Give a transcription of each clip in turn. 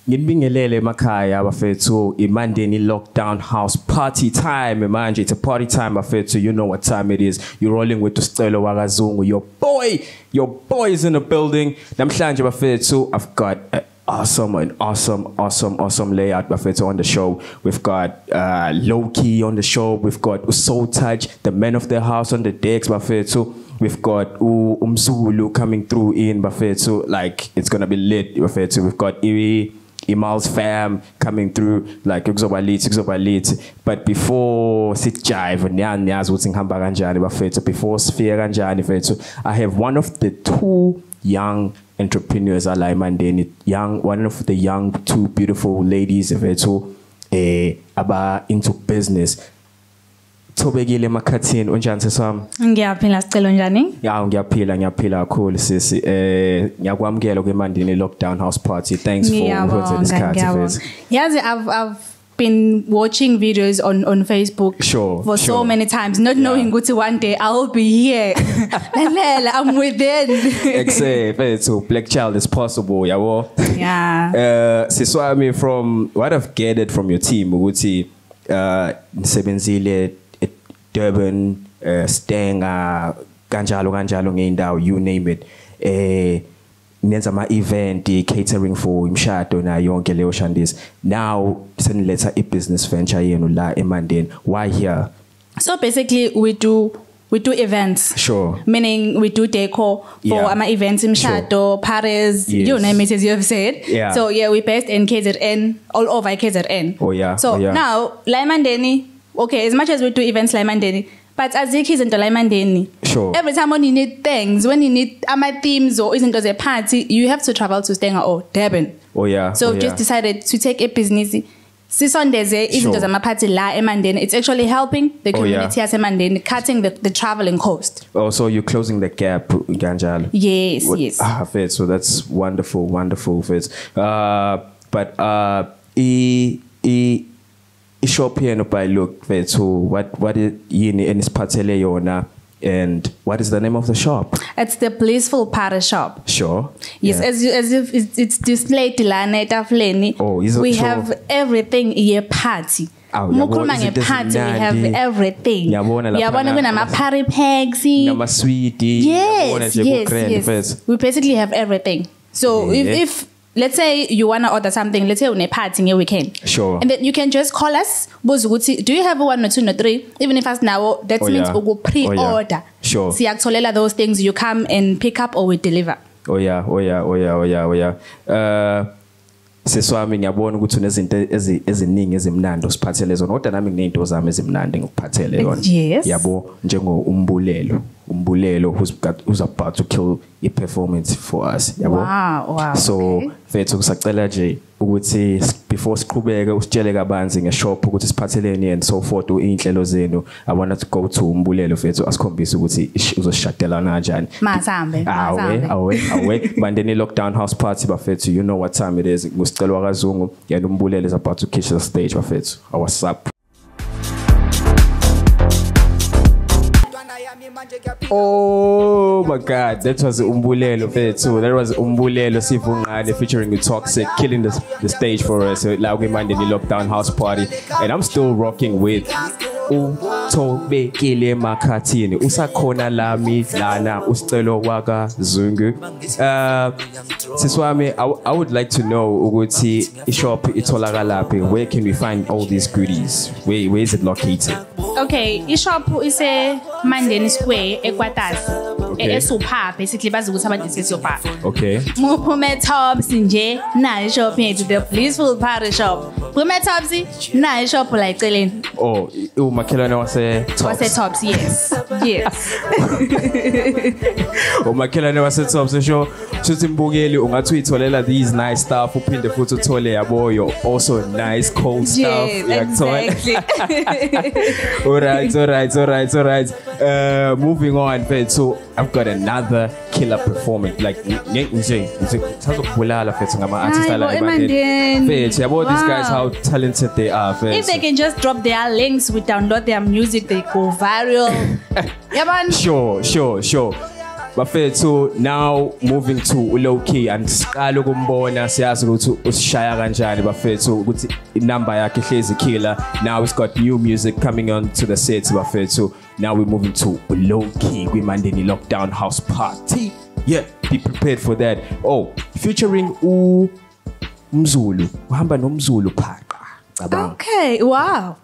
Ngibingelele emakhaya bafethu imandeni lockdown house party time manje. It's a party time bafethu. You know what time it is. You're rolling with Usicelo Wakazungu. Your boy is in the building. Namhlanje bafethu I've got awesome layout bafethu on the show. We've got Loki on the show. We've got Soul Touch, the men of the house on the decks bafethu. We've got Umzulu coming through in bafethu. Like it's gonna be lit bafethu. We've got Imal's fam coming through like Uxobalit. But before sit jive before sphere kanjani fethu, I have one of the two young entrepreneurs one of the young two beautiful ladies fethu aba into business. Thobekile emakhathini unjani sesami? Ngiyaphila Sicelo njani? Ya ngiyaphila kakhulu sisi. Ngiyakwamukela kwemandini lockdown house party. Thanks for hosting this party. Yes, I've been watching videos on Facebook for so many times, not knowing ukuthi one day I'll be here. I'm within. Except Black Child is possible, yabo. Yeah. Siswami, from what I've gathered from your team, ukuthi nisebenzile Durban, Stenga, kanjalo ngeindawo, you name it. Nenza ama event, catering for imshado na yonke leyo shandis. Now seniletha business venture yenu la eMandeni. Why here? So basically we do events. Sure. Meaning we do decor for ama events imshado, parties, you name it, as you have said. Yeah. So yeah, we're based in KZN, all over KZN. Oh yeah. So now la eMandeni, okay, as much as we do events like Mandeni, but as you into like Mandeni, sure. Every time when you need things, when you need themes or isn't a party, you have to travel to Stenga or Durban. Oh yeah. So just decided to take a business. Sisondeze isn't a party la Mandeni. It's actually helping the community as Mandeni, cutting the traveling cost. Oh, so you're closing the gap, Ganjalo. Yes, yes. Fitz, so that's wonderful, Fitz. But shop here no by look so what is yini enisiphathele yona, and what is the name of the shop? It's the Blissful Party Shop. Sure. Yes, as if it's displayed lana etafuleni. We have everything here party. Mukhuluma ngeparty, we have everything. Yabona kunama party packs, nama sweetie. Yes. We basically have everything. So if let's say you want to order something, let's say on a party in a weekend. Sure. And then you can just call us. Do you have a 1 or 2 or 3? Even if us now, that means we go pre-order. Sure. See, actually, those things you come and pick up or we deliver. Oh yeah. Seswami ngiyabona ukuthi unezinto eziningi ezimnandi osiphathele zona, kodwa nami nginento zami ezimnandi ngikuphathele yona. Yabo njengo umbulelo who's about to kill a performance for us. Yabo. Wow. So fethu kusacela nje ukuthi before siqhubeke usitshele kabanzi ngeshop ukuthi siphatheleni and so forth inhlelo zenu. I want to go to umbulelo fethu asikhombisa ukuthi uzoshadelana kanjani. Masambe. Awe. Mandeni lockdown house party bafethu, you know what time it is. Ngusicelo Wakazungu and umbulelo is about to catch the stage bafethu. What's up? Oh my God, that was Umbulelo fethu. That was Umbulelo Sivungane featuring Toxic, killing the stage for us. Like Mandeni lockdown house party, and I'm still rocking with Thobekile emakhathini. Usakhona lami lana Usicelo Wakazungu. Siswami, I would like to know ukuthi ishop itholakala laphi. Where can we find all these goodies? Where is it located? Okay, ishop is a Mandeni Square, eKwatasi. Esupa basically bazi ukuthi abantu sesupa. Okay. Muphume Tops nje na ishop yethu, the Blissful Party Shop. Muphume Tops na ishop la eceleni. Oh, umakhelwane wase Tops. Wase Tops, yes. Umakhelwane wase Tops sho suthi mbukeli ungathi uyitholela these nice stuff uphinde futhi uthole yabo also nice cold stuff. Exactly. All right. Moving on, so I've got another killer performance. Like, these guys, how talented they are. If they can just drop their links, we download their music, they go viral. Sure. bafethu now moving to low key and siqala ukumbona siyazi ukuthi usishaya kanjani bafethu ukuthi inumber yakhe ihlezi killer. Now it's got new music coming on to the set bafethu. Now we're moving to low key kwimandeni lockdown house party. Yeah, be prepared for that. Oh, featuring Mzulu. Uhamba nomzulu phaqa. Okay, wow.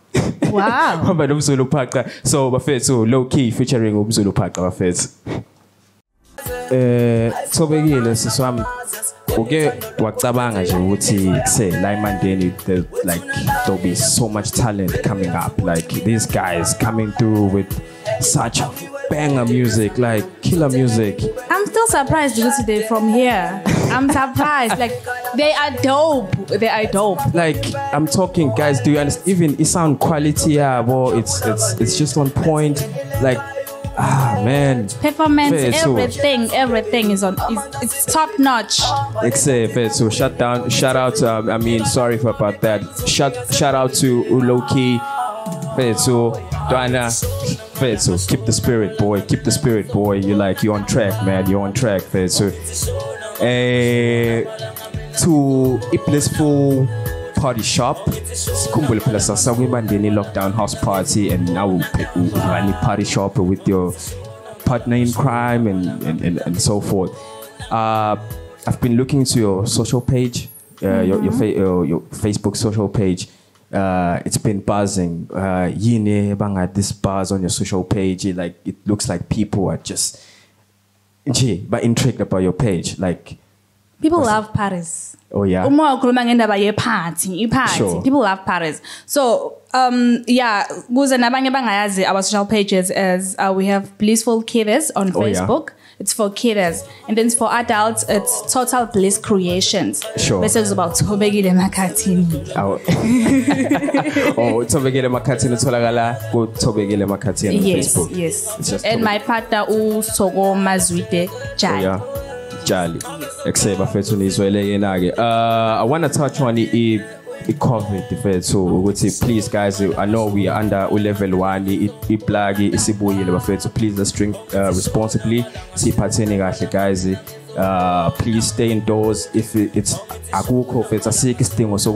Wow. Uhamba nomzulu phaqa. So bafethu low key featuring umzulu phaqa bafethu. Sobekile siswami uke wacabanga nje ukuthi say la eMandeni like there'll be so much talent coming up, like these guys coming through with such banger music, like killer music. I'm still surprised because they're from here. I'm surprised, like they are dope. Like I'm talking, guys, do you understand? Even it sound quality, yeah, well, it's just on point, like. Man. Performance, everything is on. It's top notch. So shout out. Sorry about that. Shout out to Uloki. So Dana. So keep the spirit, boy. Keep the spirit, boy. You're on track, man. You're on track. So to a blissful party shop. Sikhumbule phela sakwimandeni lockdown house party, and now we run a party shop with your partner in crime and so forth. I've been looking to your social page, your Facebook social page. It's been buzzing. Yine banga this buzz on your social page. Like it looks like people are just intrigued about your page. Like people love parties. Oh yeah. Sure. People love parties. So yeah, our social pages as we have Blissful Kiddies on Facebook. Yeah. It's for kiddies, and then for adults, it's Total Bliss Creations. Sure. This is about Tobegile Makatini. Oh, Tobegile Makatini Tolagala, go Tobegile Makatini on Facebook. Yes. And my partner Sogo Mazwite Jai. Yeah. Jali. I want to touch on the COVID. So please guys, I know we are under level 1. So please let's drink responsibly. Guys. Please stay indoors. If it's akukho, if it's a sick thing or so,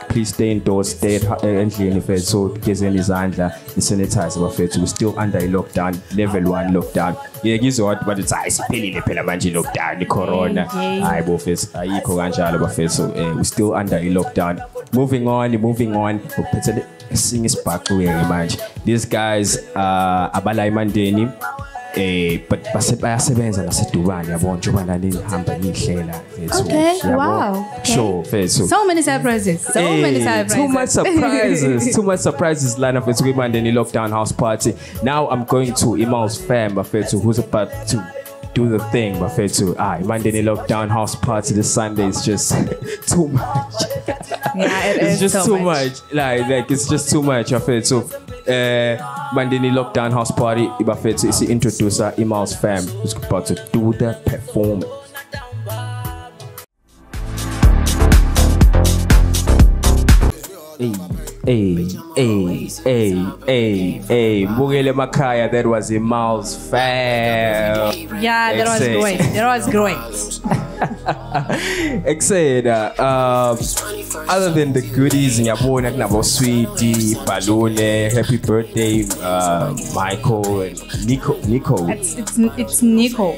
please stay indoors, stay endlini fethu, so gezeni izandla, sanitize bafethu. We're still under a lockdown, level 1 lockdown. Yeah, ngizwa but it's ayisiphelile phela manje lockdown, corona. Hayi bo fethu, ayikho kanjalo bafethu. We're still under a lockdown. Moving on. Uphethe sing isibhaqwe manje. These guys abala eMandeni. But bayasebenza nasedubane yabona njengoba nani ihamba nihlela fethu. Okay, wow. Sure, fethu. So many surprises. Too much surprises line up fethu kwimandeni lockdown house party. Now I'm going to Imal's fam bafethu, who's about to do the thing bafethu. Imandeni lockdown house party this Sunday is just too much. Yeah, it's just so too much. Like it's just too much bafethu. Mandeni lockdown house party ibafethu is the introducer Imal's fam who's about to do the performance. Hey, Mugele Makaya, that was Imal's fam. Yeah, that was great. Excited. Other than the goodies in Yabona, Nabo Sweetie, Balloon, happy birthday, Michael and Nico. It's Nico.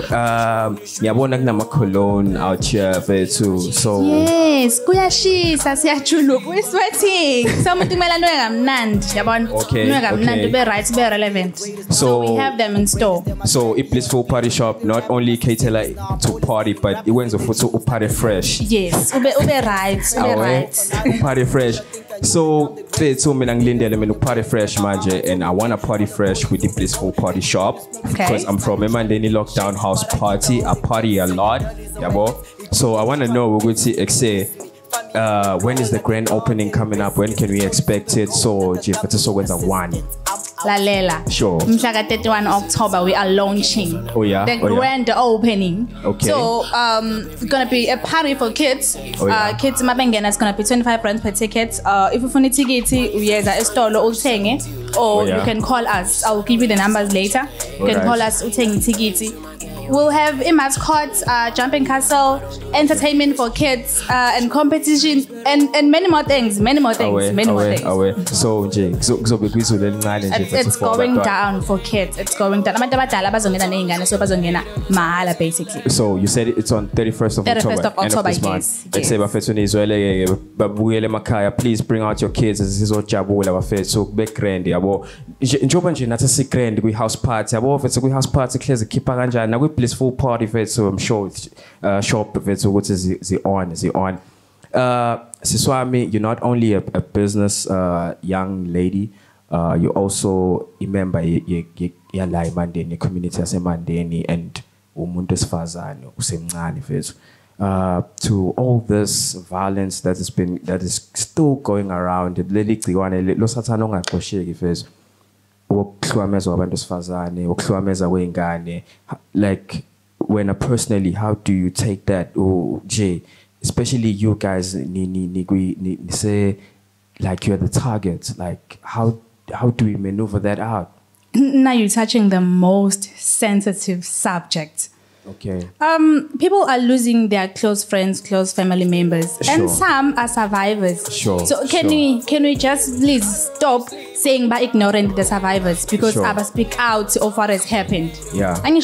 Yabona Nama Cologne out here too. So yes, kuyashisa siyachuluka. We're sweating. Something melando ngamnandi. Yabona. Okay. Ngamnandi be right, be relevant. So we have them in store. So a Blissful Party Shop not only cater to party, but it went to party fresh. Yes, ube right. Party fresh. So I'm party fresh manje, and I want to party fresh with the Blissful Party Shop because I'm from Imandeni lockdown house party. I party a lot, yabo. So I want to know, we're going to say when is the grand opening coming up? When can we expect it? So when's a one? lalela. Sure. Mhla ka 31 October we are launching the grand opening. Okay. So it's gonna be a party for kids. Kids mabengena is gonna be 25 rand per ticket. If you find a ticket, uyeza estolo uthenge, or you can call us. I'll give you the numbers later. You can call us uthenge ticket. We'll have a mascot, jumping castle, entertainment for kids, and competition, and many more things. Many more things. So, it's going down for kids. It's going down. Basically. So you said it's on 31st of 31st October. Of October, yes. Please bring out your kids. This is what jabula so big grand. Njoba nje nathi sigrand kwi house party. Yabo fethu kwi house party clear keepa kanjani na kwi blissful party fethu I'm sure shop fethu ukuthi zi on. Siswami, you're not only a business young lady, you also a member ya la eMandeni community yaseMandeni and umuntu esifazane usemncane fethu. To all this violence that is still going around, leli gciwane lo sathana ongaxosheki fethu. Like when personally, how do you take that? Oh, Jay, especially you guys, say like you're the target. Like how do we maneuver that out? Now you're touching the most sensitive subject. Okay. People are losing their close friends, close family members, and some are survivors. Sure. So can we just please stop saying by ignoring the survivors, because I speak out of what has happened. Yeah. And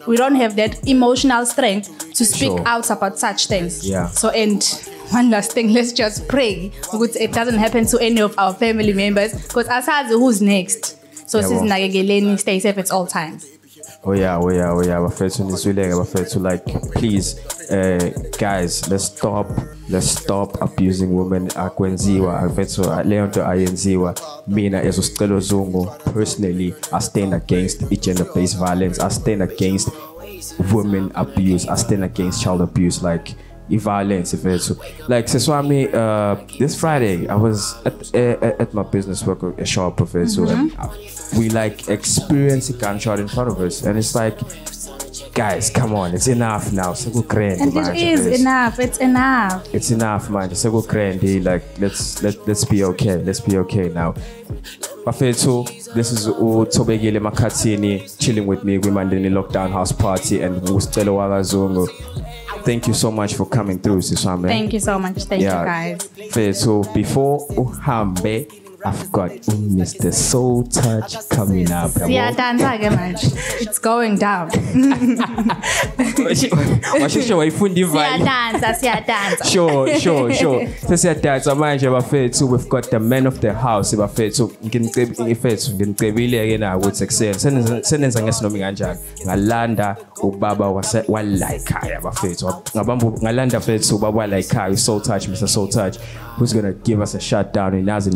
we don't have that emotional strength to speak out about such things. Yeah. So and one last thing, let's just pray it doesn't happen to any of our family members, because as who's next. So stay safe at all times. Oh yeah. Like, please, guys, let's stop abusing women. Personally, I stand against gender-based violence. I stand against women abuse. I stand against child abuse. Like violence, like Seswami, this Friday I was at my business work a shop professor, and we like experience a gunshot in front of us, and it's like, guys, come on, it's enough now. And it is enough. It's enough. It's enough, man. Like let's be okay. Let's be okay now. Bafethu, this is Tobegile Makatini chilling with me. We Mandeni Lockdown House Party and Mustelo Wagazungu. Thank you so much for coming through, Siswami. Thank you so much. Thank you, guys. So before Uhambe, I've got Mr. Soul Touch coming up. It's going down. Sure. So we've got the man of the house. So Ngalanda ubaba walayikhaya bafethu. Ngalanda fethu ubaba walayikhaya Soul Touch, Mr. Soul Touch, who's gonna give us a shutdown in Niyazi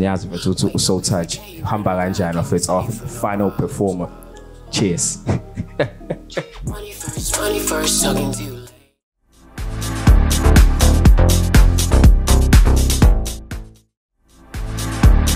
to Soul Touch. Hamba kanjani bafethu, our final performer. Cheers. 21st talking to you.